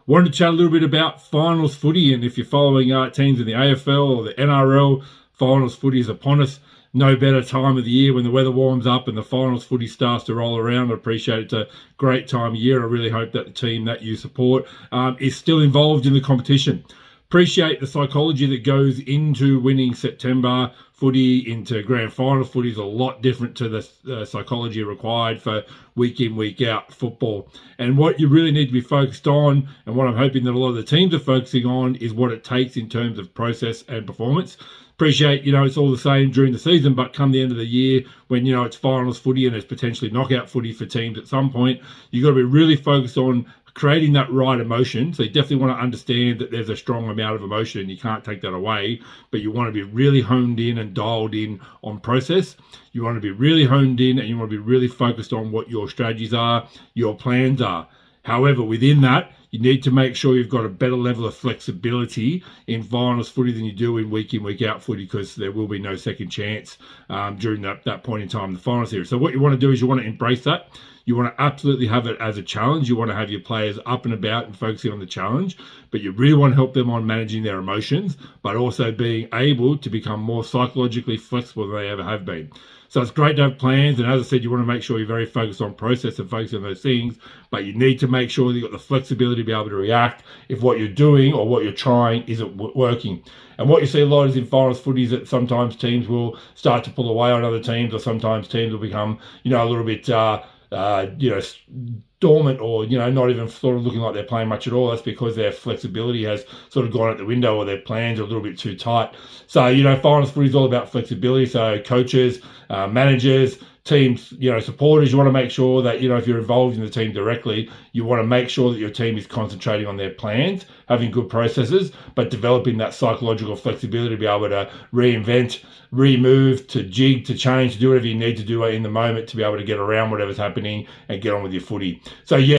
Wanted to chat a little bit about finals footy, and if you're following teams in the AFL or the NRL, finals footy is upon us. No better time of the year when the weather warms up and the finals footy starts to roll around. I appreciate it's a great time of year. I really hope that the team that you support is still involved in the competition. Appreciate the psychology that goes into winning September footy into grand final footy is a lot different to the psychology required for week in, week out football. And what you really need to be focused on, and what I'm hoping that a lot of the teams are focusing on, is what it takes in terms of process and performance. Appreciate, it's all the same during the season, but come the end of the year when, it's finals footy and it's potentially knockout footy for teams at some point, you've got to be really focused on creating that right emotion. So you definitely want to understand that there's a strong amount of emotion and you can't take that away, but you want to be really honed in and dialed in on process. You want to be really honed in and you want to be really focused on what your strategies are, your plans are. However, within that, you need to make sure you've got a better level of flexibility in finals footy than you do in, week out footy, because there will be no second chance during that point in time in the final series. So what you want to do is you want to embrace that. You want to absolutely have it as a challenge. You want to have your players up and about and focusing on the challenge, but you really want to help them on managing their emotions, but also being able to become more psychologically flexible than they ever have been. So it's great to have plans, and as I said, you want to make sure you're very focused on process and focused on those things, but you need to make sure that you've got the flexibility to be able to react if what you're doing or what you're trying isn't working. And what you see a lot is in finals footy is that sometimes teams will start to pull away on other teams, or sometimes teams will become, a little bit, dormant, or not even sort of looking like they're playing much at all. That's because their flexibility has sort of gone out the window, or their plans are a little bit too tight. So finals footy is all about flexibility. So coaches, managers, teams, supporters, you want to make sure that if you're involved in the team directly, you want to make sure that your team is concentrating on their plans, having good processes, but developing that psychological flexibility to be able to reinvent, remove, to jig, to change, to do whatever you need to do in the moment to be able to get around whatever's happening and get on with your footy. So yeah,